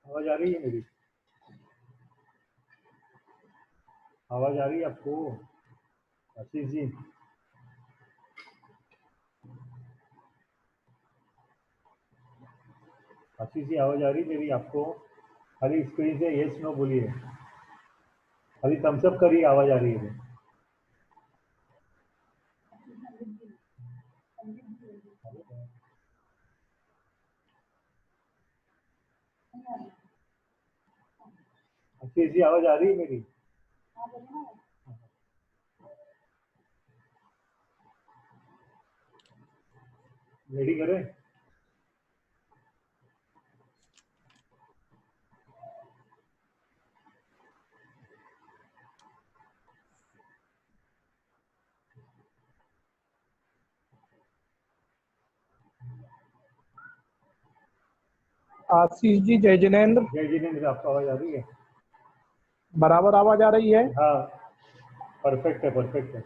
आवाज आ रही है मेरी? आवाज आ रही है आपको? आशीष जी, आशीष जी आवाज आ रही है मेरी आपको? खाली स्क्रीन से यस नो बोलिए, खाली थम्सअप करिए, आवाज आ रही है। आशीष जी आवाज आ रही है मेरी? रेडी करें? आशीष जी जय जिनेन्द्र। जय जिनेन्द्र, आपको आवाज आ रही है? बराबर आवाज आ रही है? हाँ, परफेक्ट है, परफेक्ट है।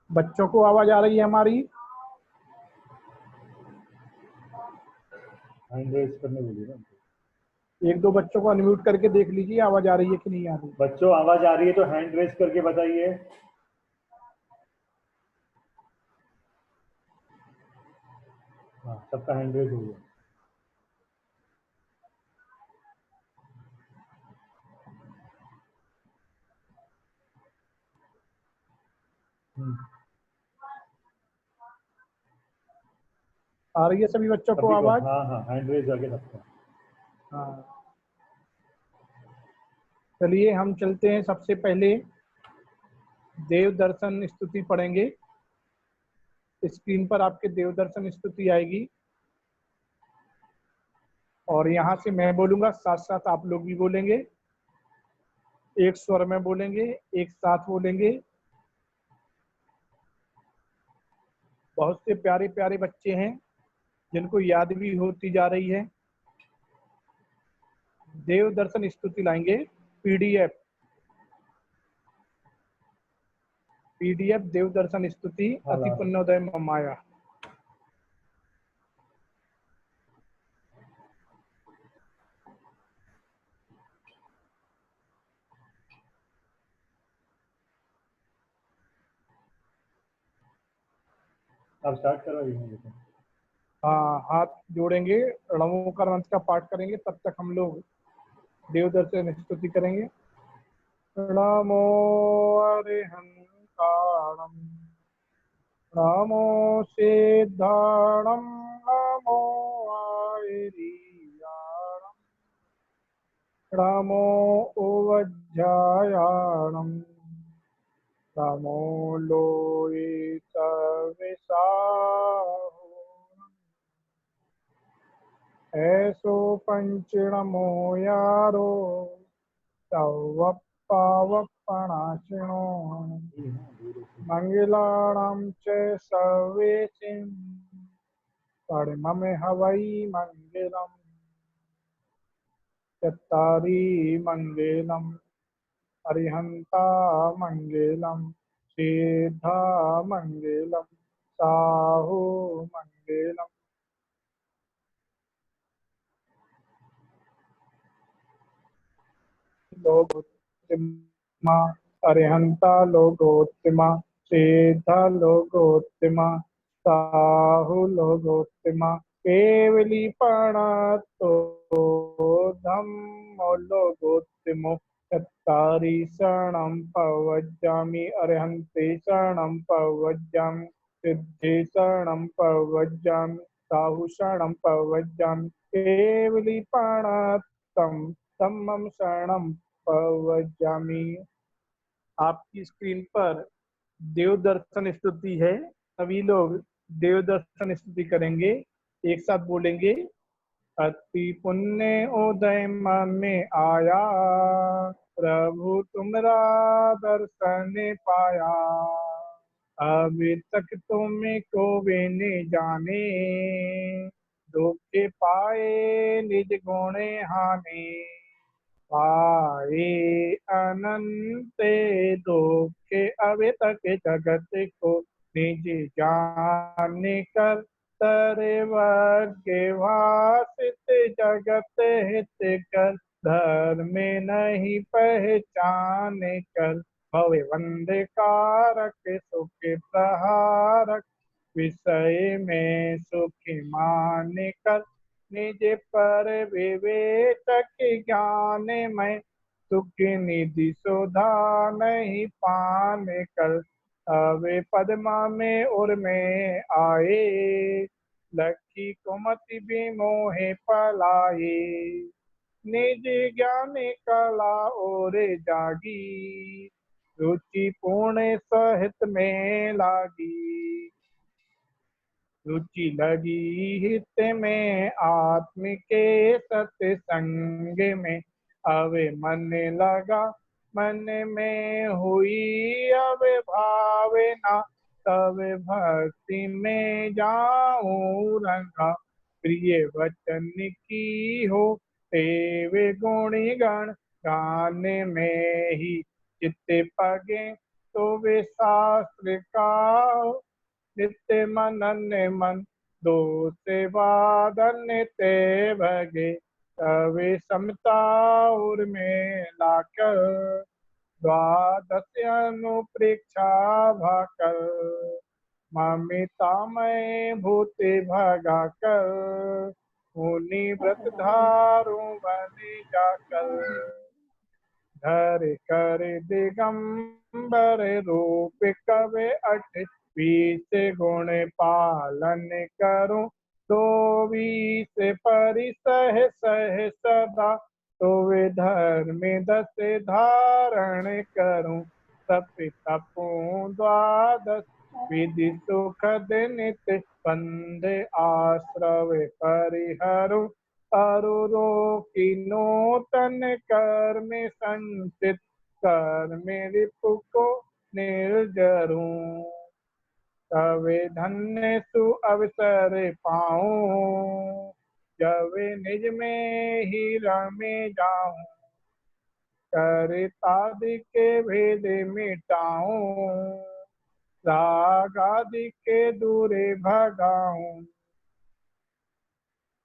बच्चों को आवाज आ रही है हमारी? हैंड रेज करने बोलिए ना। एक दो बच्चों को अनम्यूट करके देख लीजिए आवाज आ रही है कि नहीं आ रही। बच्चों आवाज आ रही है तो हैंड रेज करके बताइए। हाँ, सबका हैंड रेज हो गया। आ रही है सभी बच्चों को सभी को, आवाज? हाँ हाँ, हैंड रेज आगे सबका। हाँ, चलिए हम चलते हैं। सबसे पहले देव दर्शन स्तुति पढ़ेंगे। स्क्रीन पर आपके देव दर्शन स्तुति आएगी और यहाँ से मैं बोलूंगा, साथ साथ आप लोग भी बोलेंगे। एक स्वर में बोलेंगे, एक साथ बोलेंगे। बहुत से प्यारे प्यारे बच्चे हैं जिनको याद भी होती जा रही है। देव दर्शन स्तुति लाएंगे पीडीएफ देव दर्शन स्तुति अति पुण्योदय माया। आप स्टार्ट करवाइए। हाँ, हाथ जोड़ेंगे, रणोकार मंत्र का पाठ करेंगे, तब तक हम लोग देव दर्शन स्तुति करेंगे। नमो अरिहंताणं, नमो सिद्धाणं, नमो आयरीयाणं, नमो उवज्जायाणं, नमो लोहितविसाहुणं, ऐसो पंचणमो यारो तव पावपणाशिनो मंगलाणां च सर्वेसिं परममे हवै मंगलम्। चत्तारि मंगलम्, अरिहंता मंगलम्, सिद्धा मंगलम्, साहु मंगलम्। लोकोत्तमा अरिहंता लोकोत्तमा, सिद्धा लोकोत्तमा, साहु लोकोत्तमा, केवली प्रणतो धम्मो लोकोत्तमो चत्तारि शरणं प्रव्रजामि अरहन्ते शरणं प्रव्रजामि सिद्धे शरणं प्रव्रजामि साहु शरणं प्रव्रजामि केवली प्रणतम धम्मं शरणं प्रव्रजामि। आपकी स्क्रीन पर देव दर्शन स्तुति है। सभी लोग देव दर्शन स्तुति करेंगे, एक साथ बोलेंगे। अति पुण्य उदय मन में आया, प्रभु तुमरा दर्शन पाया। अभी तक तुम्हें को वे ने जाने, धोखे पाए निज गुणे हाने। पाए अनंत धोखे अभी तक जगत को निज जाने कर, तरे वर्गे वासित जगत हित कर। धर्म नहीं पहचाने कर, भवे वंदे कारक सुख प्रहारक। विषय में सुखी माने कर, निज पर विवेचक ज्ञान में। सुख निधि सुधा नहीं पाने कर, अवे पद्मा में उर में आए। लखी कुमति भी मोहे पलाए, निज ज्ञान कला और जागी। रुचि पूर्ण सहित में लागी, रुचि लगी हित में आत्म के सत्संग में। अवे मन लगा मन में हुई अवे भावना, तब भक्ति में जाऊं रंगा। प्रिय वचन की हो तेवे गुणी गण, गाने में ही चित्ते पगे तो वे शास्त्र का। नित्य मनन मन दो से वादन ते भगे, तवे समता उर में लाकर। द्वादश अनुप्रेक्षा भाकर, ममिता में भूते भगा कर। मुनि व्रत धारू बने जाकर, धर कर दिगंबर रूप कवे अठ। 20 गुण पालन करूं, तो 20 परिसह सह सदा। तो वे धर्म 10 धारण करूं, तप तपूं 12 विधि सुख नित्य। बंध आश्रव परिहरूं, अरुरो की नूतन कर्म संचित। कर्म रिपु को निर्जरूं, तवे धन्य सु अवसर पाऊं। जब निज में ही रमे जाऊं, कर तादि के भेद मिटाऊं। राग आदि के दूरे भगाऊं,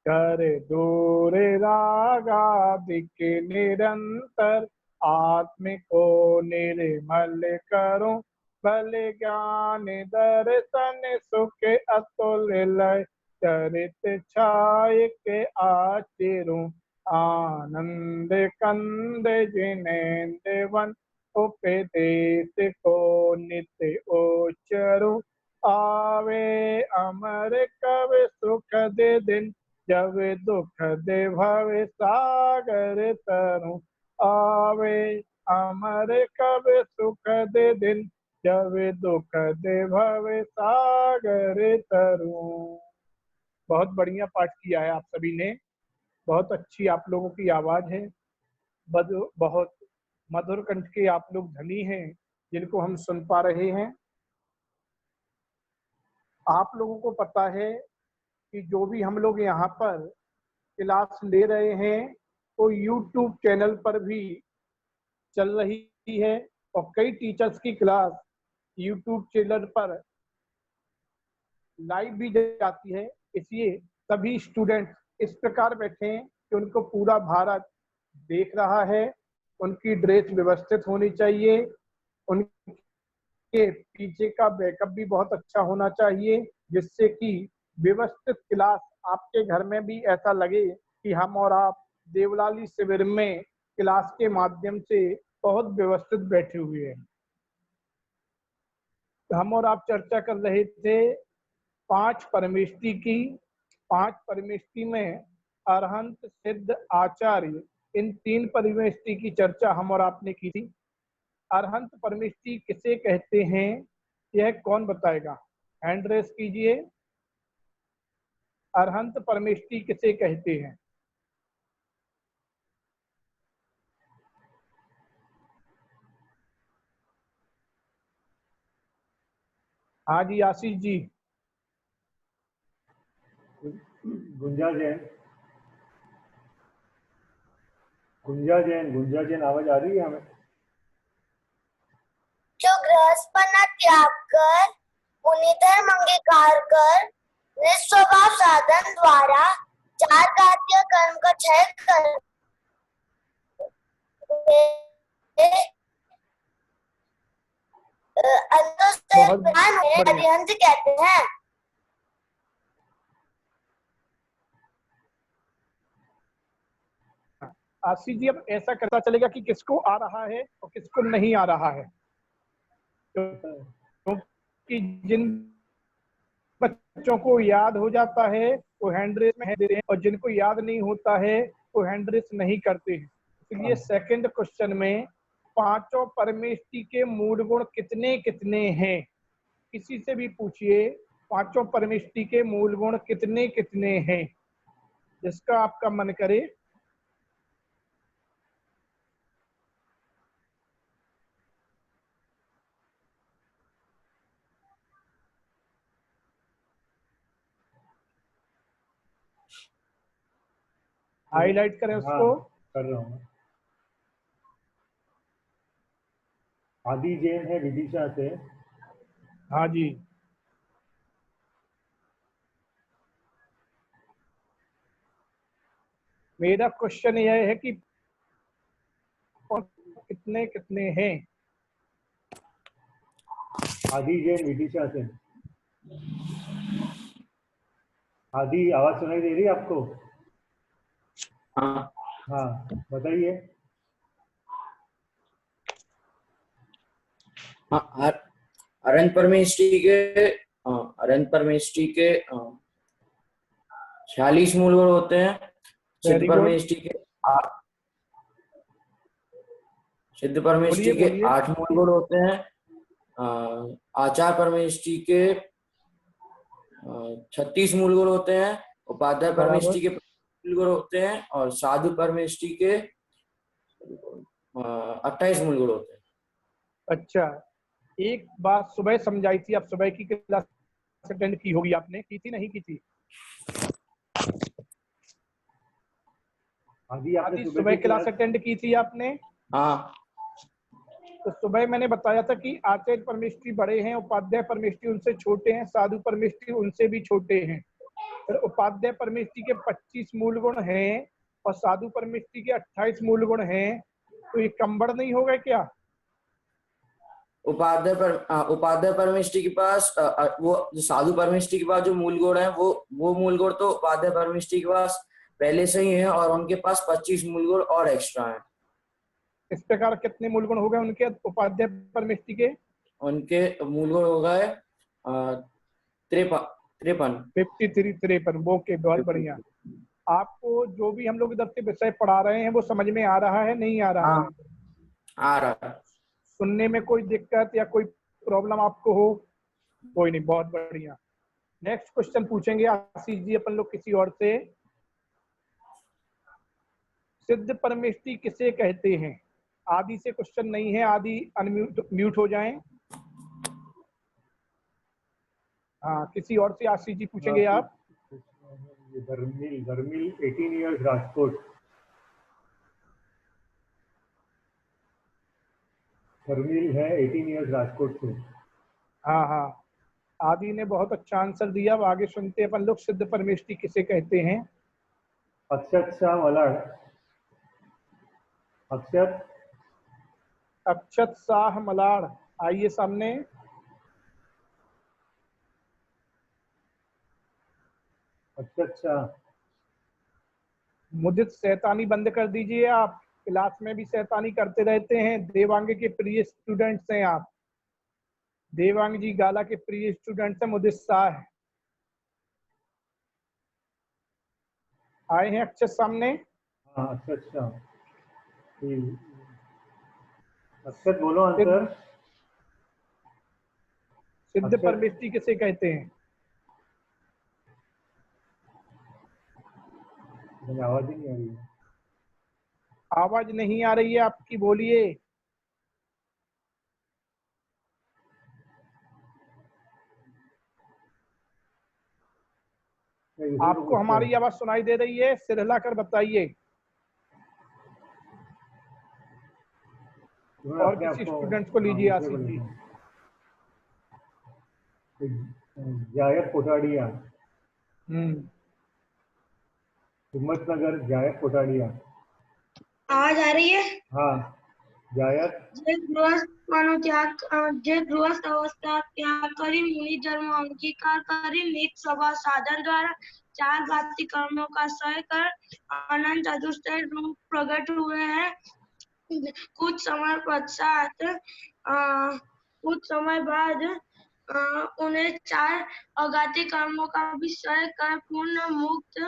कर दूर राग आदि के निरंतर। आत्म को निर्मल करूं, बल ज्ञान दर्शन सुख अतुल्य। चरित छाय के आचिरूं, आनंद कंद जिनेन्द्र वन। उपदेश को नित्य उच्चरूं, आवे अमर कव सुख दे दिन। जब दुख दे भव सागर तरूं, आवे अमर कब सुख दे दिन। जब दुख दे भव सागर तरूं। बहुत बढ़िया पाठ किया है आप सभी ने, बहुत अच्छी आप लोगों की आवाज है। बहुत मधुर कंठ के आप लोग धनी हैं जिनको हम सुन पा रहे हैं। आप लोगों को पता है कि जो भी हम लोग यहाँ पर क्लास ले रहे हैं वो YouTube चैनल पर भी चल रही है, और कई टीचर्स की क्लास YouTube चैनल पर लाइव भी जाती है। इसलिए सभी स्टूडेंट इस प्रकार बैठे हैं कि उनको पूरा भारत देख रहा है। उनकी ड्रेस व्यवस्थित होनी चाहिए, उनके पीछे का बैकअप भी बहुत अच्छा होना चाहिए, जिससे कि व्यवस्थित क्लास आपके घर में भी ऐसा लगे कि हम और आप देवलाली शिविर में क्लास के माध्यम से बहुत व्यवस्थित बैठे हुए हैं। हम और आप चर्चा कर रहे थे 5 परमेष्टि की। 5 परमेष्टि में अरहंत, सिद्ध, आचार्य, इन 3 परमेष्टि की चर्चा हम और आपने की थी। अरहंत परमेष्टि किसे कहते हैं, यह कौन बताएगा? हैंड रेस कीजिए। अरहंत परमेष्टि किसे कहते हैं? हाँ जी, आशीष जी। गुंजा जैन, गुंजा जैन, गुंजा जैन, आवाज आ रही है हमें? जो गृहस्थपना त्याग कर पुनिधर अंगीकार कर निस्वभाव साधन द्वारा 4 कार्य कर्म का क्षय कर बहुत बढ़िया। अरिहंत कहते हैं। आशीष जी, अब ऐसा करता चलेगा कि किसको आ रहा है और किसको नहीं आ रहा है, क्योंकि जिन बच्चों को याद हो जाता है वो हैंड रेस में दे रहे हैं और जिनको याद नहीं होता है वो हैंड रेस नहीं करते हैं। इसलिए सेकंड क्वेश्चन में 5 परमेष्टि के मूल गुण कितने कितने हैं? किसी से भी पूछिए 5 परमेष्टि के मूल गुण कितने कितने हैं, जिसका आपका मन करे। हाईलाइट करें उसको। हाँ, कर रहा हूँ। आदि जैन है विदिशा से। हाँ जी। मेरा क्वेश्चन यह है कि कितने कितने हैं? आदि जैन विदिशा से। आदि, आवाज सुनाई दे रही है आपको? हाँ हाँ, बताइए। हाँ, अरहंत परमेष्टि के 46 मूल गुण होते हैं। सिद्ध वेरी गुड। परमेष्टि के बोलिए बोलिए। 8 मूल गुण होते हैं। आचार परमेष्टि के 36 मूल गुण होते हैं। उपाध्याय परमेष्टि के मूल गुण होते हैं और साधु परमेष्टि के 28 मूल गुण होते हैं। अच्छा, एक बात सुबह समझाई थी, आप सुबह की क्लास अटेंड की होगी, आपने की थी नहीं की थी? आदि आपने आदि सुबह सुबह की क्लास अटेंड की थी आपने? हाँ, तो सुबह मैंने बताया था कि आचार्य परमेष्टि बड़े हैं, उपाध्याय परमेष्टि उनसे छोटे हैं, साधु परमेष्टि उनसे भी छोटे हैं। फिर उपाध्याय परमेष्टि के 25 मूल गुण हैं और साधु परमेष्टि के 28 मूल गुण हैं, तो ये कंबड़ नहीं होगा क्या? उपाध्याय परमेष्टि के पास वो जो साधु परमेष्टि के पास जो मूल गुण है वो मूल गुण तो उपाध्याय परमेष्टि के पास पहले से ही है और उनके पास 25 मूल गुण और एक्स्ट्रा हैं। इस प्रकार कितने मूल गुण हो गए उनके उपाध्याय परमेष्टि के? उनके मूल गुण हो गए 53। ओके, बहुत बढ़िया। आपको जो भी हम लोग इधर से विषय पढ़ा रहे हैं वो समझ में आ रहा है, नहीं आ रहा है? आ रहा है। सुनने में कोई दिक्कत या कोई प्रॉब्लम आपको हो? कोई नहीं, बहुत बढ़िया। नेक्स्ट क्वेश्चन पूछेंगे आशीष जी अपन लोग किसी और से। सिद्ध परमेष्टि किसे कहते हैं? आदि से क्वेश्चन नहीं है, आदि म्यूट हो जाएं। हाँ, किसी और से आशीष जी पूछेंगे आप। धर्मिल, 18 इयर्स राजकोट। धर्मिल है 18 इयर्स राजकोट से। हाँ हाँ, आदि ने बहुत अच्छा आंसर दिया। अब आगे सुनते हैं अपन लोग, सिद्ध परमेष्टि किसे कहते हैं? अक्षत शाह मलाड। अक्षत अक्षत शाह मलाड़, आइए सामने। अक्षत अच्छा अच्छा। मुदित शैतानी बंद कर दीजिए आप, क्लास में भी शैतानी करते रहते हैं। देवांग के प्रिय स्टूडेंट्स हैं आप, देवांग जी गाला के प्रिय स्टूडेंट्स हैं, मुदित शाह आए हैं अक्षर सामने। हाँ अच्छा अच्छा। अक्षत बोलो आंसर। सिद्ध अक्षर। परमेष्टि किसे कहते हैं? मुझे आवाज ही नहीं आ रही है। आवाज नहीं आ रही है आपकी, बोलिए। मैं दूसरे को आपको पूछता हमारी हूँ। आवाज सुनाई दे रही है? सिर हिलाकर बताइए। मैं और अपने आप किसी को, स्टूडेंट्स को हाँ, लीजिए दूसरे को आशीष जी। लेता हूँ। जायक कोठाड़िया, हिम्मतनगर जायक कोठाड़िया। आवाज आ रही है? हाँ जायक। जे गृहस्थ अवस्था त्याग करी मुनि धर्म अंगीकार करी नित सभा साधन द्वारा चार घाती कर्मों का सह कर अनंत चतुष्टय रूप प्रकट हुए हैं। कुछ समय पश्चात कुछ समय बाद उन्हें चार अघाती कर्मों का भी सह कर पूर्ण मुक्त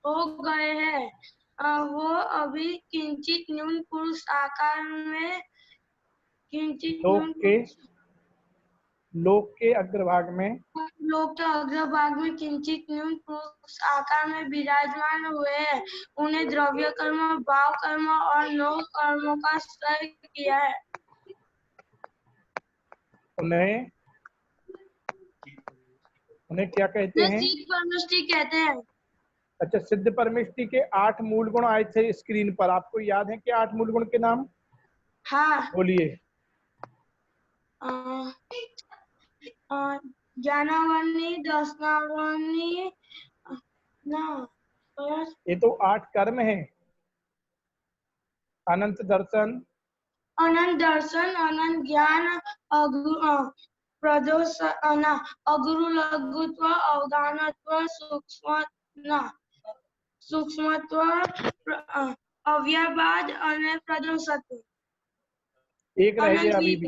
हो गए हैं। वो अभी किंचित न्यून पुरुष आकार में लोक के अग्रभाग में किंचित न्यून पुरुष आकार में विराजमान हुए हैं। उन्हें द्रव्य कर्म, भाव कर्म और नौ कर्मों का सह किया है। उन्हें क्या कहते हैं? सिद्ध परमेष्टि कहते हैं। अच्छा, सिद्ध परमेष्टि के 8 मूल गुण आए थे स्क्रीन पर, आपको याद है कि 8 मूल गुण के नाम? हाँ, बोलिए। ज्ञानावनी, दर्शनावनी, ये तो 8 कर्म है। अनंत दर्शन, अनंत ज्ञान, अगुरु लघुत्व, अवदानत्व, सूक्ष्मत्व, अव्ययवाद और प्रदोषत्व। एक रह गया अभी भी।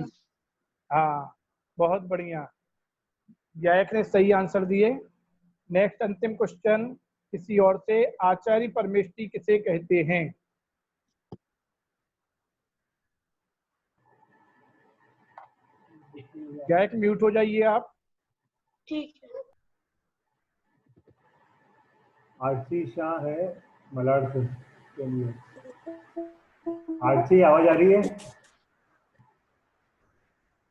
हाँ, बहुत बढ़िया, गायक ने सही आंसर दिए। नेक्स्ट अंतिम क्वेश्चन किसी और से, आचार्य परमेष्टि किसे कहते हैं? गायक म्यूट हो जाइए आप। ठीक है। आरती शाह है मलाड से। आरती आवाज आ रही है?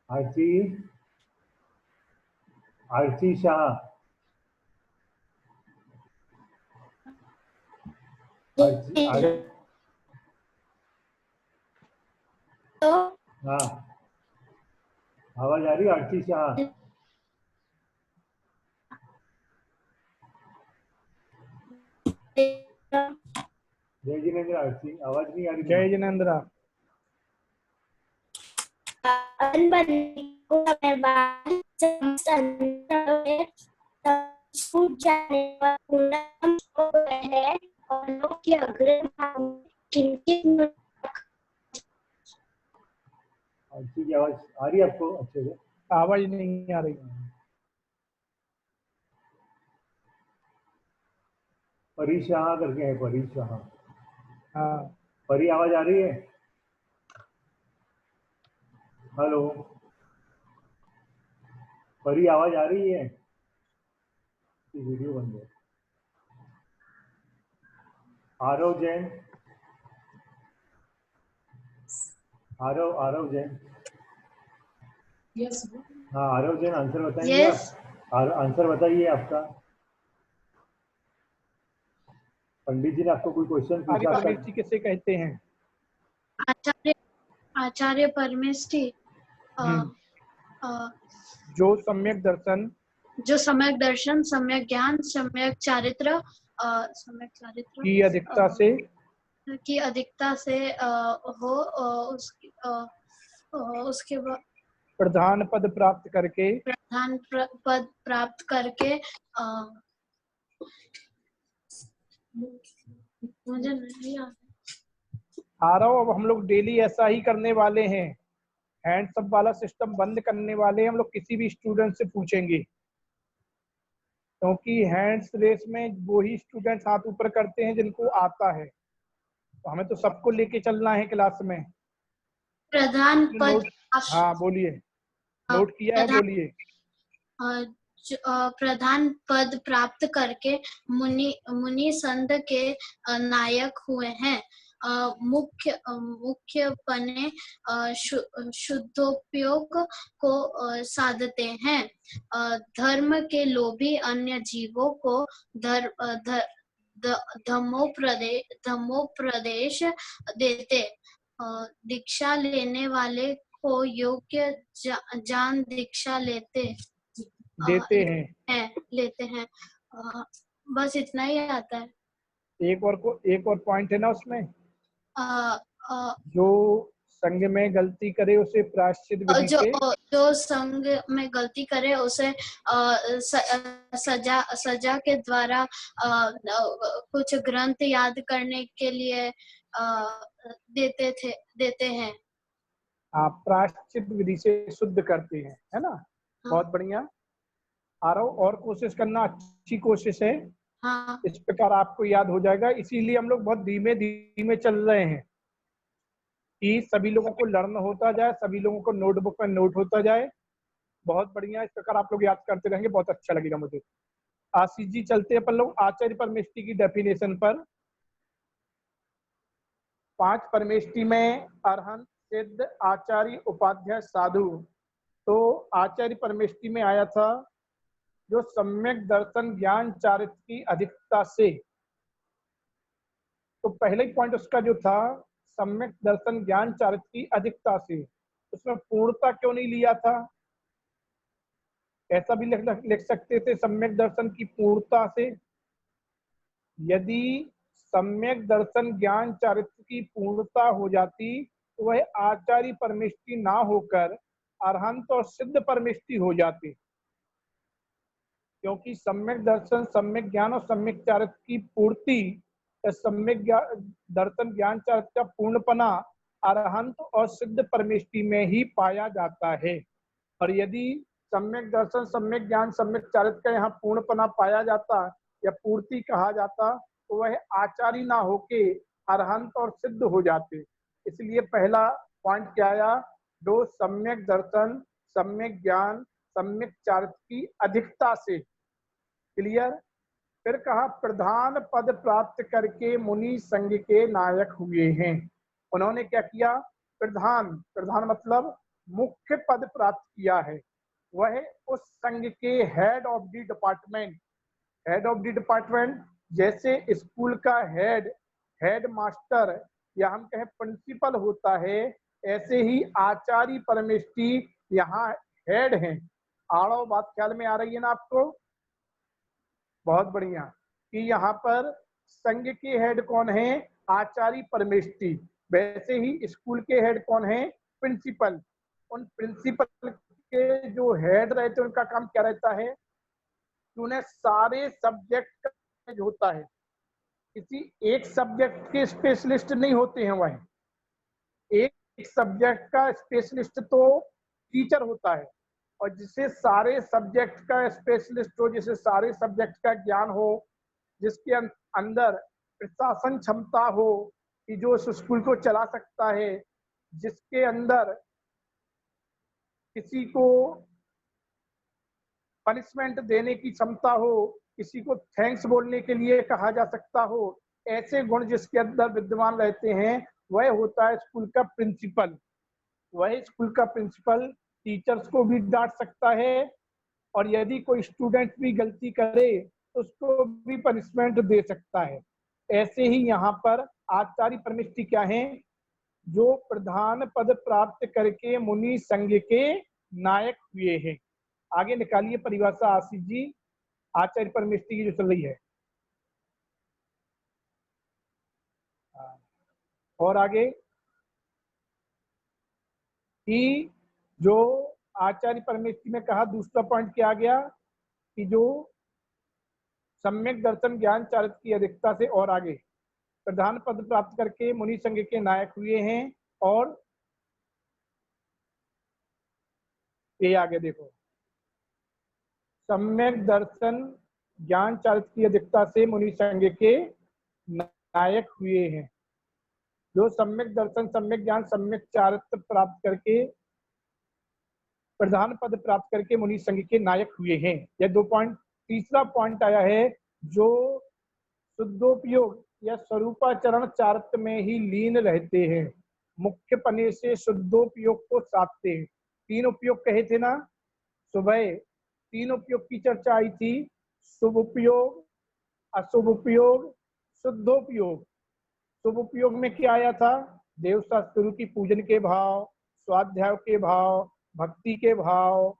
आरती, आरती शाह। हाँ आवाज आ रही है आरती शाह? जय जिनेंद्र। आरती आवाज नहीं आ रही। जय जिनेंद्र। आरती की आवाज आ रही है आपको अच्छे से? आवाज नहीं आ रही। परी शाह करके है, परी शाह। हाँ, परी आवाज आ रही है? हेलो, परी आवाज आ रही है? वीडियो बंद है। आरव जैन, आरव जैन। यस। हाँ आरव जैन, आंसर बताएंगे आप? आंसर बताइए आपका। पंडित जी ने आपको कोई क्वेश्चन पूछा? परमेष्टि किसे कहते हैं? आचार्य परमेष्टि जो सम्यक दर्शन, सम्यक दर्शन, सम्यक ज्ञान, सम्यक चारित्र की अधिकता से हो, उसके बाद प्रधान पद प्राप्त करके मुझे नहीं आता। आ रहा हूँ। अब हम लोग डेली ऐसा ही करने वाले हैं, हैंड्स अप वाला सिस्टम बंद करने वाले हैं। हम लोग किसी भी स्टूडेंट से पूछेंगे, क्योंकि हैंड्स रेस में वही स्टूडेंट्स हाथ ऊपर करते हैं जिनको आता है, तो हमें तो सबको लेके चलना है क्लास में। प्रधान पद नोट, हाँ बोलिए, नोट किया है, बोलिए। प्रधान पद प्राप्त करके मुनि संघ के नायक हुए हैं। मुख्यपने शुद्धोपयोग को साधते हैं। धर्म के लोभी अन्य जीवों को धर्मोपदेश देते। दीक्षा लेने वाले को योग्य ज्ञान दीक्षा लेते हैं। बस इतना ही आता है। एक और पॉइंट है ना उसमें, जो संघ में गलती करे उसे प्रायश्चित विधि से, जो संघ में गलती करे उसे सजा के द्वारा कुछ ग्रंथ याद करने के लिए देते हैं। आप प्रायश्चित विधि से शुद्ध करते हैं, है ना। बहुत बढ़िया। आ रहा हूँ, और कोशिश करना, अच्छी कोशिश है। हाँ। इस प्रकार आपको याद हो जाएगा। इसीलिए हम लोग बहुत धीमे धीमे चल रहे हैं कि सभी लोगों को लर्न होता जाए, सभी लोगों को नोटबुक में नोट होता जाए। बहुत बढ़िया। इस प्रकार आप लोग याद करते रहेंगे, बहुत अच्छा लगेगा मुझे। आशीष जी, चलते हैं अपन लोग आचार्य परमेष्टि की डेफिनेशन पर। 5 परमेष्टि में अरहंत, सिद्ध, आचार्य, उपाध्याय, साधु। तो आचार्य परमेष्टि में आया था जो सम्यक दर्शन ज्ञान चारित्र की अधिकता से। तो पहले ही पॉइंट उसका जो था, सम्यक दर्शन ज्ञान चारित्र की अधिकता से, उसमें पूर्णता क्यों नहीं लिया था? ऐसा भी लिख सकते थे, सम्यक दर्शन की पूर्णता से। यदि सम्यक दर्शन ज्ञान चारित्र की पूर्णता हो जाती तो वह आचार्य परमेष्टि ना होकर अरहंत और सिद्ध परमेष्टि हो जाती, क्योंकि सम्यक दर्शन, सम्यक ज्ञान और सम्यक चारित्र की पूर्ति, सम्यक दर्शन ज्ञान चारित्र का पूर्णपना अरहंत और सिद्ध परमेष्टि में ही पाया जाता है। और यदि सम्यक दर्शन, सम्यक ज्ञान, सम्यक चारित्र का यहाँ पूर्णपना पाया जाता या पूर्ति कहा जाता तो वह आचार्य ना होके अरहंत और सिद्ध हो जाते। इसलिए पहला पॉइंट क्या आया, जो सम्यक दर्शन, सम्यक ज्ञान, सम्यक चारित्र की अधिकता से। क्लियर। फिर कहा प्रधान पद प्राप्त करके मुनि संघ के नायक हुए हैं। उन्होंने क्या किया? प्रधान मतलब मुख्य पद प्राप्त किया है। वह उस संघ के हेड ऑफ द डिपार्टमेंट, जैसे स्कूल का हेड मास्टर या हम कहें प्रिंसिपल होता है, ऐसे ही आचार्य परमेष्टि यहाँ हेड हैं। आड़ो बात ख्याल में आ रही है ना आपको? बहुत बढ़िया। कि यहाँ पर संघ के हेड कौन है? आचार्य परमेष्टि। वैसे ही स्कूल के हेड कौन है? प्रिंसिपल। उन प्रिंसिपल के जो हेड रहते हैं उनका काम क्या रहता है? उन्हें सारे सब्जेक्ट का जो होता है, किसी एक सब्जेक्ट के स्पेशलिस्ट नहीं होते हैं। वह एक सब्जेक्ट का स्पेशलिस्ट तो टीचर होता है, और जिसे सारे सब्जेक्ट का स्पेशलिस्ट हो, जिसे सारे सब्जेक्ट का ज्ञान हो, जिसके अंदर प्रशासन क्षमता हो कि जो उस स्कूल को चला सकता है, जिसके अंदर किसी को पनिशमेंट देने की क्षमता हो, किसी को थैंक्स बोलने के लिए कहा जा सकता हो, ऐसे गुण जिसके अंदर विद्यमान रहते हैं, वह होता है स्कूल का प्रिंसिपल। वह स्कूल का प्रिंसिपल टीचर्स को भी डांट सकता है, और यदि कोई स्टूडेंट भी गलती करे तो उसको भी पनिशमेंट दे सकता है। ऐसे ही यहाँ पर आचार्य परमेष्टि क्या है? जो प्रधान पद प्राप्त करके मुनि संघ के नायक हुए हैं। आगे निकालिए परिभाषा आशीष जी, आचार्य परमेष्टि की जो चल रही है। और आगे कि जो आचार्य परमेष्टि में कहा, दूसरा पॉइंट क्या आ गया कि जो सम्यक दर्शन ज्ञान चारित्र की अधिकता से और आगे प्रधान पद प्राप्त करके मुनि संघ के नायक हुए हैं। और ये आगे देखो, सम्यक दर्शन ज्ञान चारित्र की अधिकता से मुनि संघ के नायक हुए हैं। जो सम्यक दर्शन सम्यक ज्ञान सम्यक चारित्र प्राप्त करके प्रधान पद प्राप्त करके मुनि संघ के नायक हुए हैं। यह 2 पॉइंट। तीसरा पॉइंट आया है, जो शुद्धोपयोग या स्वरूपाचरण चारित्र में ही लीन रहते हैं, मुख्य पने से शुद्धोपयोग को साधते हैं। 3 उपयोग कहे थे ना, सुबह 3 उपयोग की चर्चा आई थी, शुभ उपयोग, अशुभ उपयोग, शुद्धोपयोग। शुभ उपयोग में क्या आया था? देव शास्त्र की पूजन के भाव, स्वाध्याय के भाव, भक्ति के भाव,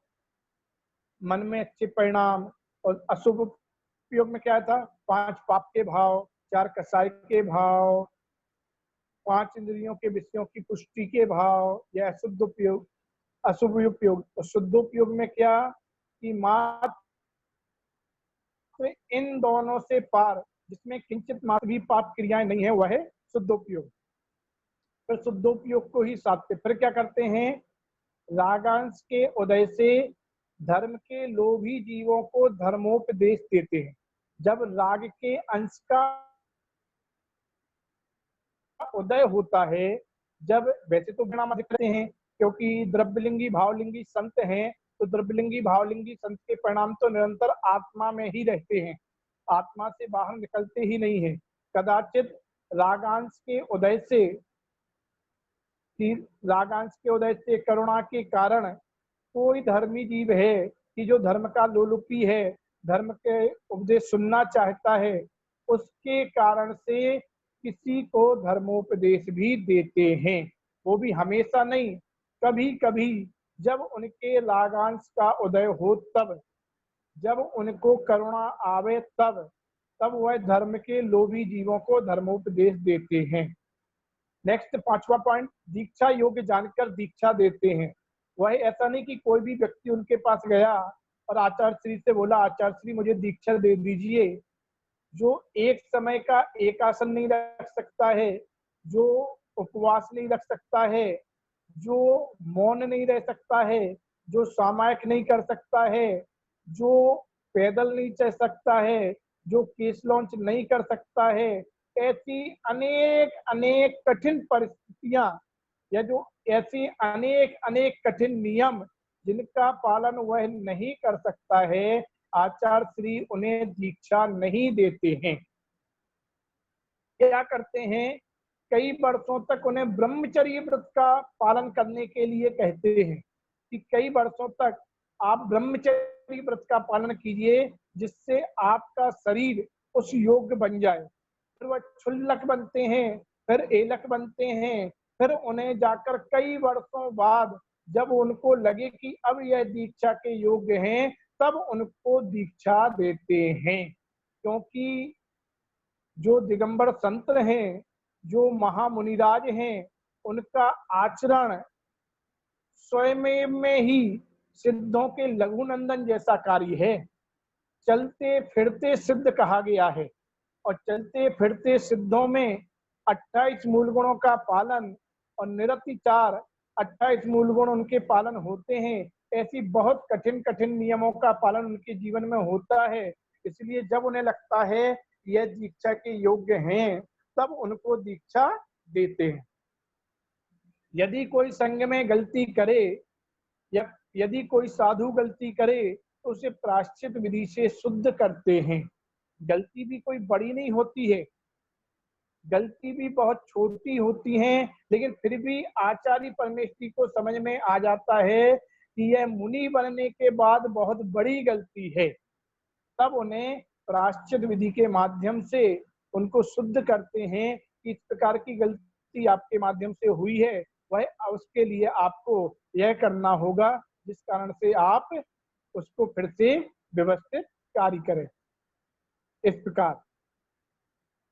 मन में अच्छे परिणाम। और अशुभ उपयोग में क्या था? 5 पाप के भाव, 4 कसाई के भाव, 5 इंद्रियों के विषयों की पुष्टि के भाव। यह अशुद्ध उपयोग, अशुभ उपयोग। और शुद्ध उपयोग में क्या कि मात्र इन दोनों से पार, जिसमें किंचित मात्र भी पाप क्रियाएं नहीं है, वह है शुद्धोपयोग। फिर शुद्धोपयोग को ही साधते। फिर क्या करते हैं? रागांश के उदय से धर्म के लोभी जीवों को धर्मोपदेश देते हैं। जब राग के अंश का उदय होता है, जब वैसे तो परिणाम अधिक रहते हैं क्योंकि द्रव्यलिंगी भावलिंगी संत हैं, तो द्रव्यलिंगी भावलिंगी संत के परिणाम तो निरंतर आत्मा में ही रहते हैं, आत्मा से बाहर निकलते ही नहीं है। कदाचित रागांश के उदय से करुणा के कारण कोई धर्मी जीव है कि जो धर्म का लोलुपी है, धर्म के उपदेश सुनना चाहता है, उसके कारण से किसी को धर्मोपदेश भी देते हैं। वो भी हमेशा नहीं, कभी कभी जब उनके रागांश का उदय हो, तब जब उनको करुणा आवे, तब वह धर्म के लोभी जीवों को धर्मोपदेश देते हैं। नेक्स्ट 5वां पॉइंट, दीक्षा योग्य जानकर दीक्षा देते हैं। वह ऐसा नहीं कि कोई भी व्यक्ति उनके पास गया और आचार्य श्री से बोला, आचार्य श्री मुझे दीक्षा दे दीजिए। जो एक समय का एक आसन नहीं रख सकता है, जो उपवास नहीं रख सकता है, जो मौन नहीं रह सकता है, जो सामायिक नहीं कर सकता है, जो पैदल नहीं चल सकता है, जो केस लॉन्च नहीं कर सकता है, ऐसी अनेक अनेक कठिन परिस्थितियां या जो ऐसी अनेक अनेक कठिन नियम जिनका पालन वह नहीं कर सकता है, आचार्य श्री उन्हें दीक्षा नहीं देते हैं। क्या करते हैं? कई वर्षों तक उन्हें ब्रह्मचर्य व्रत का पालन करने के लिए कहते हैं कि कई वर्षों तक आप ब्रह्मचर्य व्रत का पालन कीजिए, जिससे आपका शरीर उस योग्य बन जाए। फिर वह क्षुल्लक बनते हैं, फिर एलक बनते हैं, फिर उन्हें जाकर कई वर्षों बाद जब उनको लगे कि अब यह दीक्षा के योग्य हैं, तब उनको दीक्षा देते हैं। क्योंकि जो दिगंबर संत हैं, जो महामुनिराज हैं, उनका आचरण स्वयं में ही सिद्धों के लघुनंदन जैसा कार्य है। चलते फिरते सिद्ध कहा गया है, और चलते फिरते सिद्धों में 28 मूल गुणों का पालन और निरतिचार 28 मूल गुण उनके पालन होते हैं। ऐसी बहुत कठिन कठिन नियमों का पालन उनके जीवन में होता है। इसलिए जब उन्हें लगता है यह दीक्षा के योग्य हैं, तब उनको दीक्षा देते हैं। यदि कोई संघ में गलती करे या यदि कोई साधु गलती करे, तो उसे प्रायश्चित विधि से शुद्ध करते हैं। गलती भी कोई बड़ी नहीं होती है, गलती भी बहुत छोटी होती हैं, लेकिन फिर भी आचार्य परमेश्वरी को समझ में आ जाता है कि यह मुनि बनने के बाद बहुत बड़ी गलती है। तब उन्हें प्रायश्चित विधि के माध्यम से उनको शुद्ध करते हैं कि इस प्रकार की गलती आपके माध्यम से हुई है, वह उसके लिए आपको यह करना होगा, जिस कारण से आप उसको फिर से व्यवस्थित कार्य करें। इस प्रकार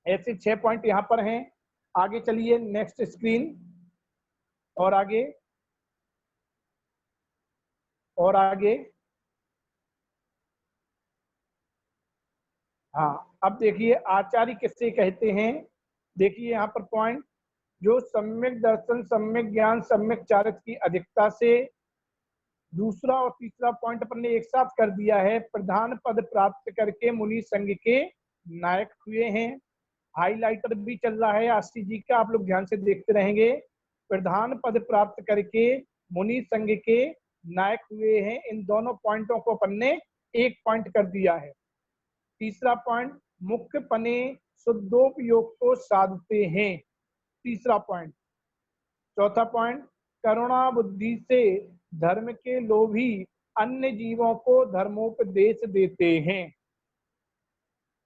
ऐसे 6 पॉइंट यहाँ पर हैं। आगे चलिए नेक्स्ट स्क्रीन, और आगे और आगे। हाँ, अब देखिए आचार्य किससे कहते हैं। देखिए यहाँ पर पॉइंट, जो सम्यक दर्शन, सम्यक ज्ञान, सम्यक चारित्र की अधिकता से, दूसरा और तीसरा पॉइंट अपन ने एक साथ कर दिया है। प्रधान पद प्राप्त करके मुनि संघ के नायक हुए हैं। हाईलाइटर भी चल रहा है आशी जी का, आप लोग ध्यान से देखते रहेंगे। प्रधान पद प्राप्त करके मुनि संघ के नायक हुए हैं। इन दोनों पॉइंटों को अपन ने एक पॉइंट कर दिया है। तीसरा पॉइंट, मुख्य पने शुद्धोपयोग को साधते हैं, तीसरा पॉइंट। चौथा पॉइंट, करुणा बुद्धि से धर्म के लोभी अन्य जीवों को धर्मोपदेश देते हैं।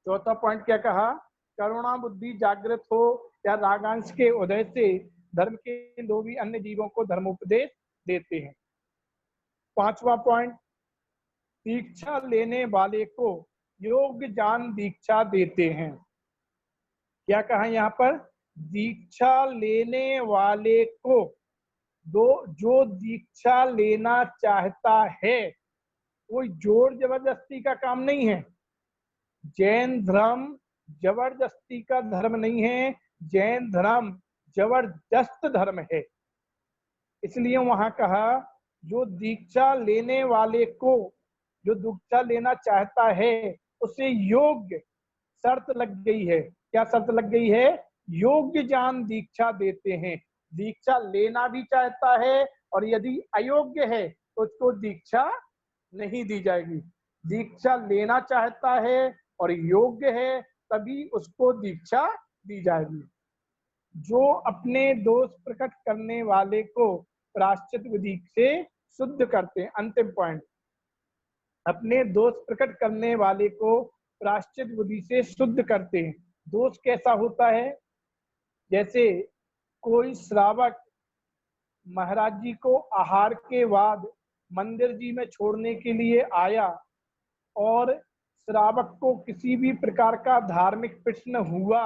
चौथा पॉइंट क्या कहा, करुणा बुद्धि जागृत हो या रागांश के उदय से धर्म के लोभी अन्य जीवों को धर्मोपदेश देते हैं। पांचवा पॉइंट, दीक्षा लेने वाले को योग ज्ञान दीक्षा देते हैं। क्या कहा यहाँ पर, दीक्षा लेने वाले को, जो दीक्षा लेना चाहता है, कोई जोर जबरदस्ती का काम नहीं है। जैन धर्म जबरदस्ती का धर्म नहीं है, जैन धर्म जबरदस्त धर्म है। इसलिए वहां कहा जो दीक्षा लेने वाले को, जो दीक्षा लेना चाहता है, उसे योग्य शर्त लग गई है। क्या शर्त लग गई है, योग्य ज्ञान दीक्षा देते हैं। दीक्षा लेना भी चाहता है और यदि अयोग्य है तो उसको दीक्षा नहीं दी जाएगी। दीक्षा लेना चाहता है और योग्य है तभी उसको दीक्षा दी जाएगी। जो अपने दोष प्रकट करने वाले को प्रायश्चित विधि से शुद्ध करते हैं। अंतिम पॉइंट, अपने दोष प्रकट करने वाले को प्रायश्चित विधि से शुद्ध करते हैं। दोष कैसा होता है, जैसे कोई श्रावक महाराज जी को आहार के बाद मंदिर जी में छोड़ने के लिए आया और श्रावक को किसी भी प्रकार का धार्मिक प्रश्न हुआ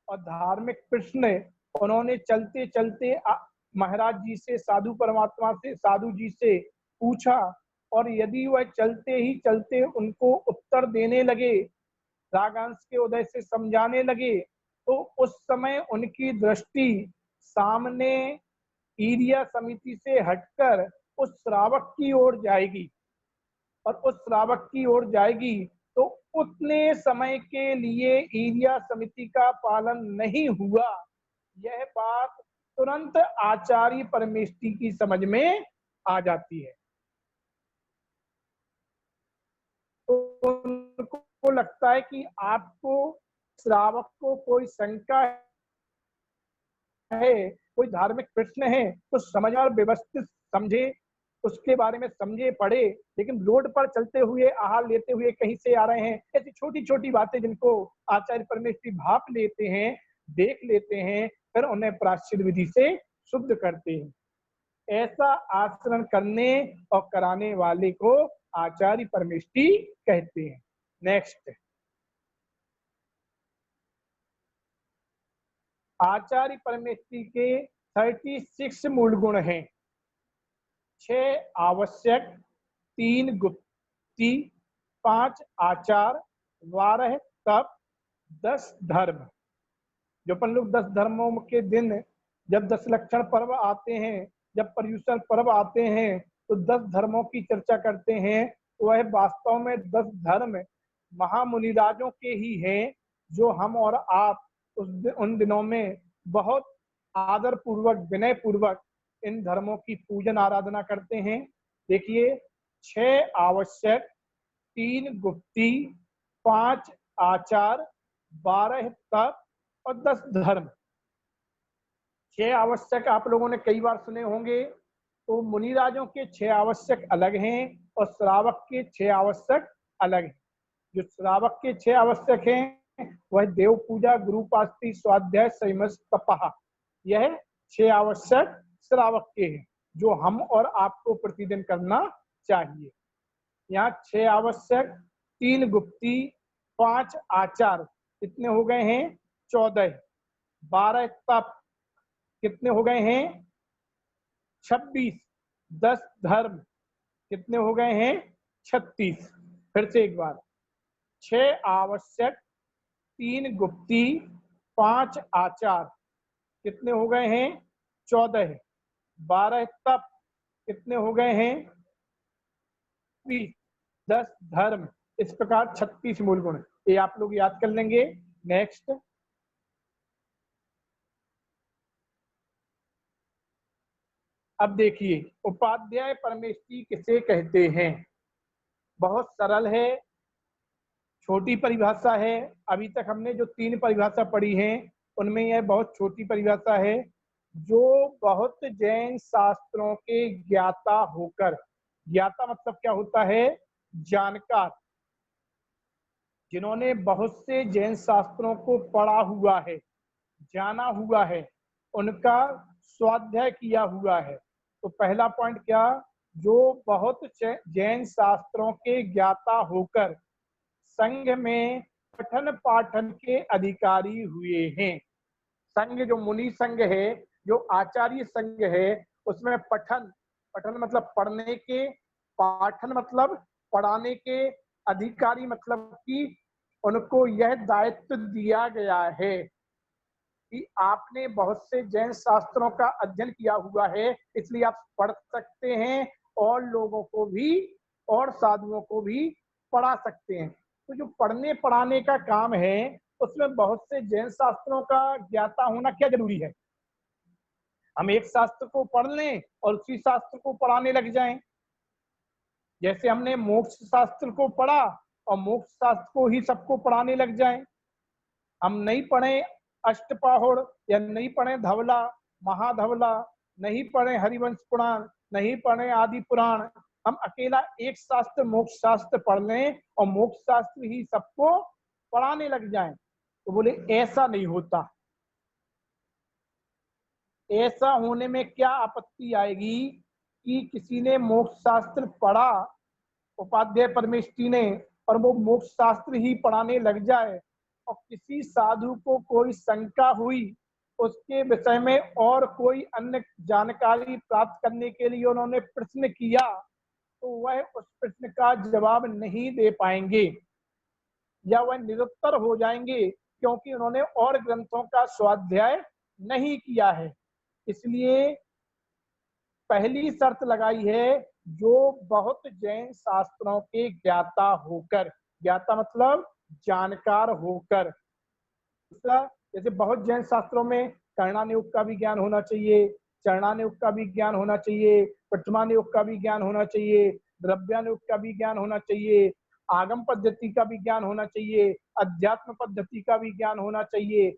और धार्मिक प्रश्न उन्होंने चलते चलते महाराज जी से, साधु परमात्मा से, साधु जी से पूछा और यदि वह चलते ही चलते उनको उत्तर देने लगे, रागांश के उदय से समझाने लगे, तो उस समय उनकी दृष्टि सामने ईरिया समिति से हटकर उस श्रावक की ओर जाएगी और उस श्रावक की ओर जाएगी तो उतने समय के लिए ईरिया समिति का पालन नहीं हुआ। यह बात तुरंत आचार्य परमेष्टि की समझ में आ जाती है। तो उनको लगता है कि आपको, श्रावक को कोई शंका है, कोई धार्मिक प्रश्न है, तो समझ और व्यवस्थित समझे, उसके बारे में समझे पढ़े। लेकिन रोड पर चलते हुए, आहार लेते हुए कहीं से आ रहे हैं, ऐसी छोटी छोटी बातें जिनको आचार्य परमेष्टि भाप लेते हैं, देख लेते हैं, फिर उन्हें प्रायश्चित विधि से शुद्ध करते हैं। ऐसा आचरण करने और कराने वाले को आचार्य परमेष्टि कहते हैं। नेक्स्ट, आचार्य परमेष्टि के 36 मूल गुण हैं। 6 आवश्यक, 3 गुप्ती, 5 आचार, 12 तप, 10 धर्म। जो अपन लोग 10 धर्मों के दिन, जब 10 लक्षण पर्व आते हैं, जब पर्युषण पर्व आते हैं, तो 10 धर्मों की चर्चा करते हैं। वह वास्तव में 10 धर्म महामुनिराजों के ही हैं, जो हम और आप उन दिनों में बहुत आदर पूर्वक, विनय पूर्वक इन धर्मों की पूजन आराधना करते हैं। देखिए, 6 आवश्यक, 3 गुप्ती, 5 आचार, 12 तप और 10 धर्म। 6 आवश्यक आप लोगों ने कई बार सुने होंगे। तो मुनिराजों के 6 आवश्यक अलग हैं और श्रावक के 6 आवश्यक अलग हैं। जो श्रावक के 6 आवश्यक हैं वह देव पूजा, गुरु पास्ती, स्वाध्याय, संयम, तपः, यह 6 आवश्यक श्रावक के हैं, जो हम और आपको प्रतिदिन करना चाहिए। यहाँ 6 आवश्यक, 3 गुप्ती, 5 आचार, कितने हो गए हैं? 14। 12 तप, कितने हो गए हैं? 26। 10 धर्म, कितने हो गए हैं? 36। फिर से एक बार, 6 आवश्यक, 3 गुप्ती, 5 आचार, कितने हो गए हैं? 14। 12 तप, कितने हो गए हैं? 20। 10 धर्म, इस प्रकार 36 मूल गुण। ये आप लोग याद कर लेंगे। नेक्स्ट, अब देखिए उपाध्याय परमेष्टि किसे कहते हैं। बहुत सरल है, छोटी परिभाषा है। अभी तक हमने जो 3 परिभाषा पढ़ी हैं उनमें यह बहुत छोटी परिभाषा है। जो बहुत जैन शास्त्रों के ज्ञाता होकर, ज्ञाता मतलब क्या होता है? जानकार, जिन्होंने बहुत से जैन शास्त्रों को पढ़ा हुआ है, जाना हुआ है, उनका स्वाध्याय किया हुआ है। तो पहला पॉइंट क्या? जो बहुत जैन शास्त्रों के ज्ञाता होकर संघ में पठन पाठन के अधिकारी हुए हैं। संघ जो मुनि संघ है, जो आचार्य संघ है, उसमें पठन, पठन मतलब पढ़ने के, पाठन मतलब पढ़ाने के, अधिकारी मतलब कि उनको यह दायित्व दिया गया है कि आपने बहुत से जैन शास्त्रों का अध्ययन किया हुआ है, इसलिए आप पढ़ सकते हैं और लोगों को भी और साधुओं को भी पढ़ा सकते हैं। तो जो पढ़ने पढ़ाने का काम है उसमें बहुत से जैन शास्त्रों का ज्ञाता होना क्या जरूरी है? हम एक शास्त्र को पढ़ लें और उसी शास्त्र को पढ़ाने लग जाएं। जैसे हमने मोक्ष शास्त्र को पढ़ा और मोक्ष शास्त्र को ही सबको पढ़ाने लग जाएं। हम नहीं पढ़े अष्टपाहुड़ या नहीं पढ़े धवला, महाधवला, नहीं पढ़े हरिवंश पुराण, नहीं पढ़े आदि पुराण, हम अकेला एक शास्त्र मोक्ष शास्त्र पढ़ लें और मोक्ष शास्त्र ही सबको पढ़ाने लग जाएं। तो बोले ऐसा नहीं होता। ऐसा होने में क्या आपत्ति आएगी कि किसी ने मोक्ष शास्त्र पढ़ा, उपाध्याय परमेष्टि ने, और वो मोक्ष शास्त्र ही पढ़ाने लग जाए और किसी साधु को कोई शंका हुई, उसके विषय में और कोई अन्य जानकारी प्राप्त करने के लिए उन्होंने प्रश्न किया, तो वह उस प्रश्न का जवाब नहीं दे पाएंगे या वह निरुत्तर हो जाएंगे, क्योंकि उन्होंने और ग्रंथों का स्वाध्याय नहीं किया है। इसलिए पहली शर्त लगाई है, जो बहुत जैन शास्त्रों के ज्ञाता होकर, ज्ञाता मतलब जानकार होकर। दूसरा, जैसे बहुत जैन शास्त्रों में कर्णानुग का भी ज्ञान होना चाहिए, चरणानुग का भी ज्ञान होना चाहिए, प्रथमानुग का भी ज्ञान होना चाहिए, द्रव्यानुग का भी ज्ञान होना चाहिए, आगम पद्धति का भी ज्ञान होना चाहिए, अध्यात्म पद्धति का भी ज्ञान होना चाहिए,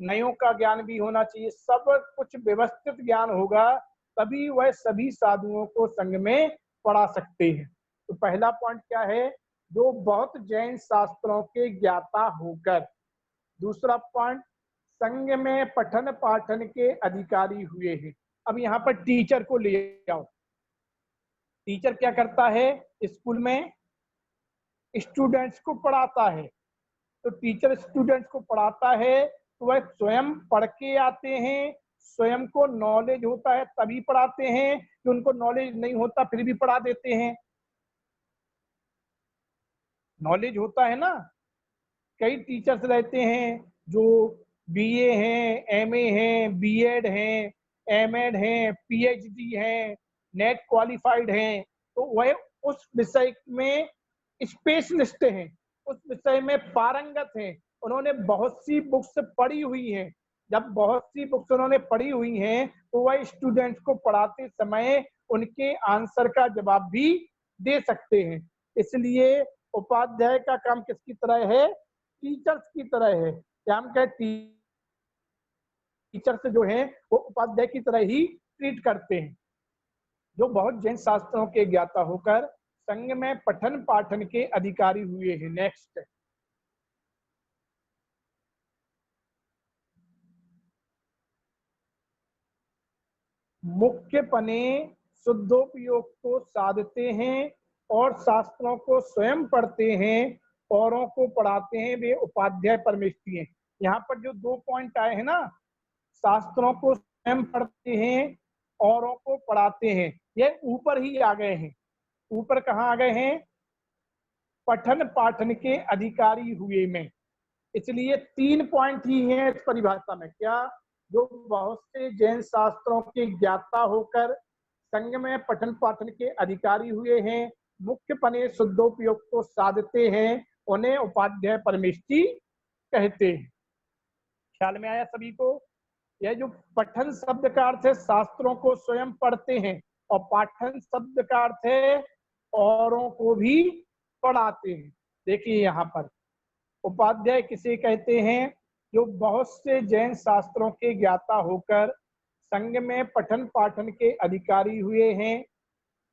नयों का ज्ञान भी होना चाहिए। सब कुछ व्यवस्थित ज्ञान होगा तभी वह सभी साधुओं को संघ में पढ़ा सकते हैं। तो पहला पॉइंट क्या है? जो बहुत जैन शास्त्रों के ज्ञाता होकर। दूसरा पॉइंट, संघ में पठन पाठन के अधिकारी हुए हैं। अब यहाँ पर टीचर को ले आओ। टीचर क्या करता है? स्कूल में स्टूडेंट्स को पढ़ाता है। तो टीचर स्टूडेंट्स को पढ़ाता है तो वह स्वयं पढ़ के आते हैं, स्वयं को नॉलेज होता है तभी पढ़ाते हैं, कि उनको नॉलेज नहीं होता फिर भी पढ़ा देते हैं। नॉलेज होता है ना। कई टीचर्स रहते हैं जो बीए हैं, एमए हैं, बीएड हैं, एमएड हैं, पीएचडी हैं, नेट क्वालिफाइड हैं, तो वह उस विषय में स्पेशलिस्ट हैं, उस विषय में पारंगत हैं, उन्होंने बहुत सी बुक्स पढ़ी हुई हैं। जब बहुत सी बुक्स उन्होंने पढ़ी हुई हैं तो वह स्टूडेंट्स को पढ़ाते समय उनके आंसर का जवाब भी दे सकते हैं। इसलिए उपाध्याय का काम किसकी तरह है? टीचर्स की तरह है। क्या हम कहते टीचर्स जो हैं वो उपाध्याय की तरह ही ट्रीट करते हैं। जो बहुत जैन शास्त्रों के ज्ञाता होकर संघ में पठन पाठन के अधिकारी हुए हैं। नेक्स्ट, मुख्यपने शुद्धोपयोग को साधते हैं और शास्त्रों को स्वयं पढ़ते हैं, औरों को पढ़ाते हैं, वे उपाध्याय परमेष्टि हैं। यहाँ पर जो 2 पॉइंट आए हैं ना, शास्त्रों को स्वयं पढ़ते हैं, औरों को पढ़ाते हैं, ये ऊपर ही आ गए हैं। ऊपर कहाँ आ गए हैं? पठन पाठन के अधिकारी हुए में। इसलिए 3 पॉइंट ही हैं इस परिभाषा में। क्या? जो बहुत से जैन शास्त्रों के ज्ञाता होकर संग में पठन पाठन के अधिकारी हुए हैं, मुख्य पने शुद्धोपयोग को साधते हैं, उन्हें उपाध्याय परमेष्ठी कहते हैं। ख्याल में आया सभी को? यह जो पठन शब्द का अर्थ है शास्त्रों को स्वयं पढ़ते हैं, और पाठन शब्द का अर्थ है औरों को भी पढ़ाते हैं। देखिए यहाँ पर उपाध्याय किसे कहते हैं? जो बहुत से जैन शास्त्रों के ज्ञाता होकर संग में पठन पाठन के अधिकारी हुए हैं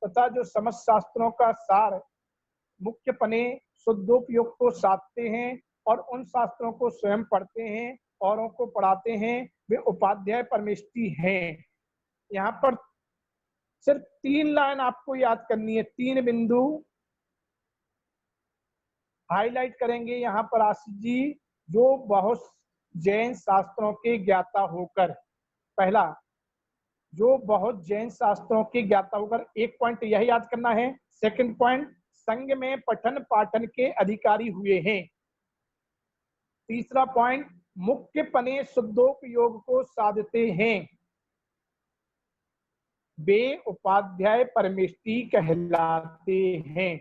तथा जो समस्त शास्त्रों का सार मुख्य पने शुद्धोपयोग को साधते हैं और उन शास्त्रों को स्वयं पढ़ते हैं, औरों को पढ़ाते हैं, वे उपाध्याय परमेष्ठी हैं। यहाँ पर सिर्फ 3 लाइन आपको याद करनी है, 3 बिंदु हाईलाइट करेंगे यहाँ पर आशीष जी। जो बहुत जैन शास्त्रों के ज्ञाता होकर, पहला, जो बहुत जैन शास्त्रों के ज्ञाता होकर, एक पॉइंट यही याद करना है। सेकंड पॉइंट, संग में पठन पाठन के अधिकारी हुए हैं। तीसरा पॉइंट, मुख्य पने शुद्धोपयोग को साधते हैं, वे उपाध्याय परमेष्ठी कहलाते हैं।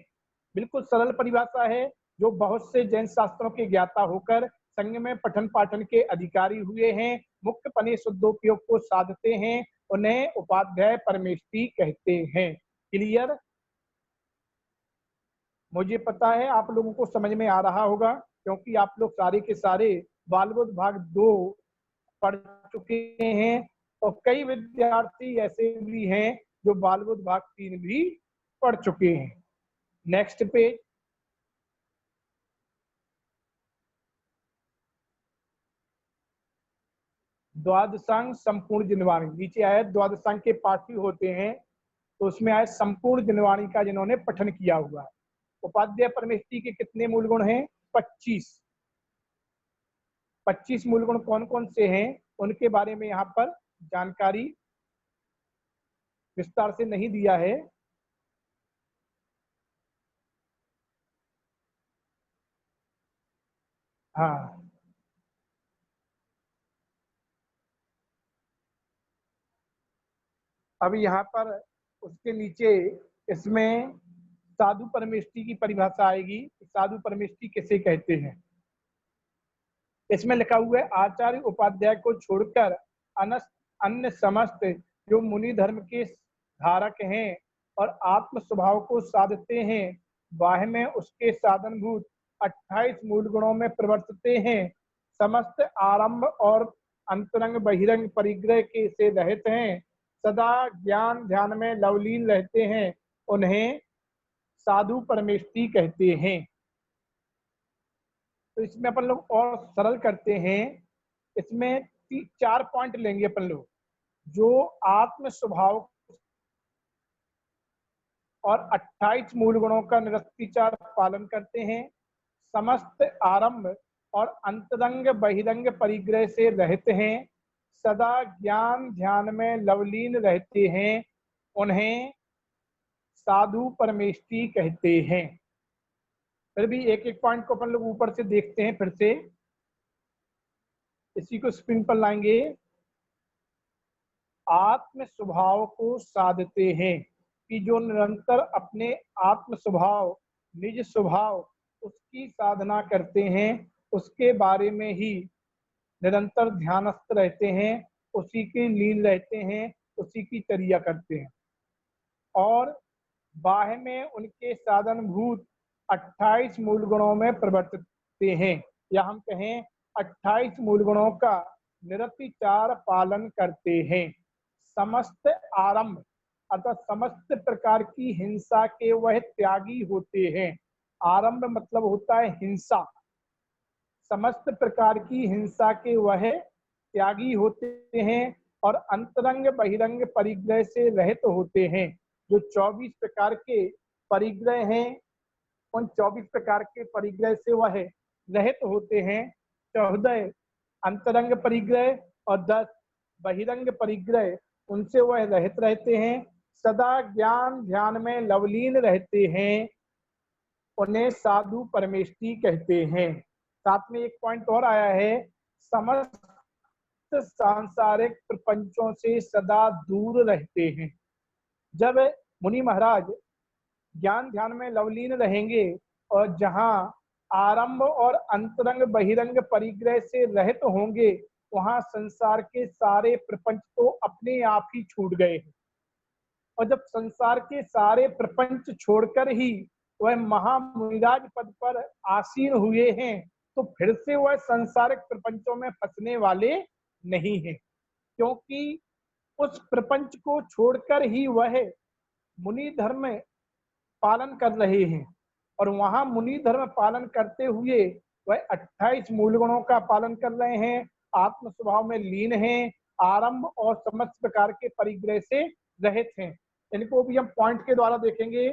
बिल्कुल सरल परिभाषा है। जो बहुत से जैन शास्त्रों के ज्ञाता होकर संग में पठन पाठन के अधिकारी हुए हैं, मुख्य पने शुद्धोपयोग को साधते हैं, उन्हें उपाध्याय परमेष्ठी कहते हैं। क्लियर? मुझे पता है आप लोगों को समझ में आ रहा होगा, क्योंकि आप लोग सारे के सारे बालबोध भाग 2 पढ़ चुके हैं, और कई विद्यार्थी ऐसे भी हैं जो बालबोध भाग 3 भी पढ़ चुके हैं। Next page. द्वादशांग संपूर्ण जिनवाणी, नीचे आया द्वादशांग के पाठ भी होते हैं, तो उसमें आया संपूर्ण जिनवाणी का जिन्होंने पठन किया हुआ है। उपाध्याय परमेष्ठी के कितने मूल गुण हैं? 25। 25 मूल गुण कौन कौन से हैं उनके बारे में यहाँ पर जानकारी विस्तार से नहीं दिया है। हाँ, अब यहाँ पर उसके नीचे इसमें साधु परमेष्ठी की परिभाषा आएगी। साधु परमेष्ठी किसे कहते हैं? इसमें लिखा हुआ है, आचार्य उपाध्याय को छोड़कर अन्य समस्त जो मुनि धर्म के धारक हैं और आत्म स्वभाव को साधते हैं, बाह्य में उसके साधनभूत 28 मूल गुणों में प्रवर्तते हैं, समस्त आरंभ और अंतरंग बहिरंग परिग्रह के से रहित हैं, सदा ज्ञान ध्यान में लवलीन रहते हैं, उन्हें साधु परमेष्ठी कहते हैं। तो इसमें अपन लोग और सरल करते हैं। इसमें 4 पॉइंट लेंगे अपन लोग। जो आत्म स्वभाव और 28 मूल गुणों का निरस्तीचार पालन करते हैं, समस्त आरंभ और अंतरंग बहिरंग परिग्रह से रहते हैं, सदा ज्ञान ध्यान में लवलीन रहते हैं, उन्हें साधु परमेष्ठी कहते हैं। फिर भी एक एक पॉइंट को अपन लोग ऊपर से देखते हैं। फिर से इसी को स्क्रीन पर लाएंगे। आत्म स्वभाव को साधते हैं कि जो निरंतर अपने आत्म स्वभाव निज स्वभाव उसकी साधना करते हैं, उसके बारे में ही निरंतर ध्यानस्थ रहते हैं, उसी के लीन रहते हैं, उसी की चर्या करते हैं, और बाह्य में उनके साधनभूत 28 मूल गुणों में प्रवर्तते हैं, या हम कहें 28 मूल गुणों का निरतिचार पालन करते हैं। समस्त आरंभ अर्थात समस्त प्रकार की हिंसा के वह त्यागी होते हैं। आरंभ मतलब होता है हिंसा। समस्त प्रकार की हिंसा के वह त्यागी होते हैं और अंतरंग बहिरंग परिग्रह से रहित होते हैं। जो 24 प्रकार के परिग्रह हैं, उन 24 प्रकार के परिग्रह से वह रहित होते हैं। 14 अंतरंग परिग्रह और 10 बहिरंग परिग्रह, उनसे वह रहित रहते हैं। सदा ज्ञान ध्यान में लवलीन रहते हैं, उन्हें साधु परमेष्टि कहते हैं। साथ में एक पॉइंट और आया है, समस्त सांसारिक प्रपंचों से सदा दूर रहते हैं। जब मुनि महाराज ज्ञान ध्यान में लवलीन रहेंगे और जहां आरंभ और अंतरंग बहिरंग परिग्रह से रहित होंगे, वहां संसार के सारे प्रपंच तो अपने आप ही छूट गए हैं। और जब संसार के सारे प्रपंच छोड़कर ही वह महामुनिराज पद पर आसीन हुए हैं, तो फिर से वह संसारिक प्रपंचों में फंसने वाले नहीं हैं, क्योंकि उस प्रपंच को छोड़कर ही वह मुनि धर्म पालन कर रहे हैं। और वहां मुनि धर्म पालन करते हुए वह 28 मूल गुणों का पालन कर रहे हैं, आत्म स्वभाव में लीन हैं, आरंभ और समस्त प्रकार के परिग्रह से रहित हैं। इनको भी हम पॉइंट के द्वारा देखेंगे।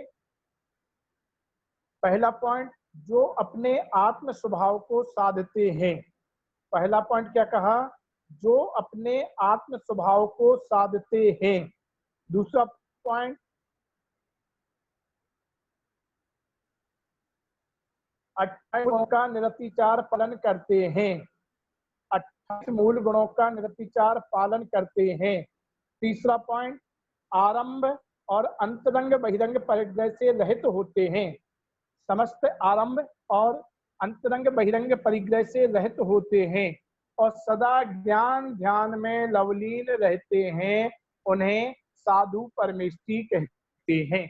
पहला पॉइंट, जो अपने आत्म स्वभाव को साधते हैं। पहला पॉइंट क्या कहा? जो अपने आत्म स्वभाव को साधते हैं। दूसरा पॉइंट, 28 गुणों का निरतिचार पालन करते हैं। 28 मूल गुणों का निरतिचार पालन करते हैं। तीसरा पॉइंट, आरंभ और अंतरंग बहिरंग परिग्रह से रहित होते हैं। समस्त आरंभ और अंतरंग बहिरंग परिग्रह से रहित होते हैं और सदा ज्ञान ध्यान में लवलीन रहते हैं। उन्हें साधु परमेष्टि कहते हैं।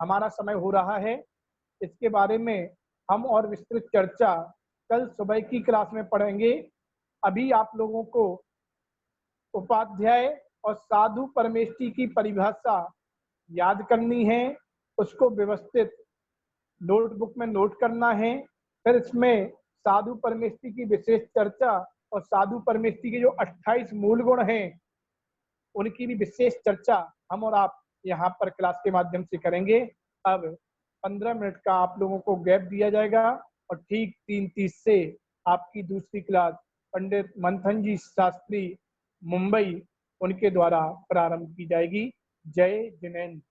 हमारा समय हो रहा है, इसके बारे में हम और विस्तृत चर्चा कल सुबह की क्लास में पढ़ेंगे। अभी आप लोगों को उपाध्याय और साधु परमेष्टि की परिभाषा याद करनी है, उसको व्यवस्थित नोटबुक में नोट करना है। फिर इसमें साधु परमेष्टि की विशेष चर्चा और साधु परमेष्टि के जो 28 मूल गुण हैं उनकी भी विशेष चर्चा हम और आप यहाँ पर क्लास के माध्यम से करेंगे। अब 15 मिनट का आप लोगों को गैप दिया जाएगा और ठीक 3:30 से आपकी दूसरी क्लास पंडित मंथन जी शास्त्री मुंबई उनके द्वारा प्रारंभ की जाएगी। जय जिनेन्द्र।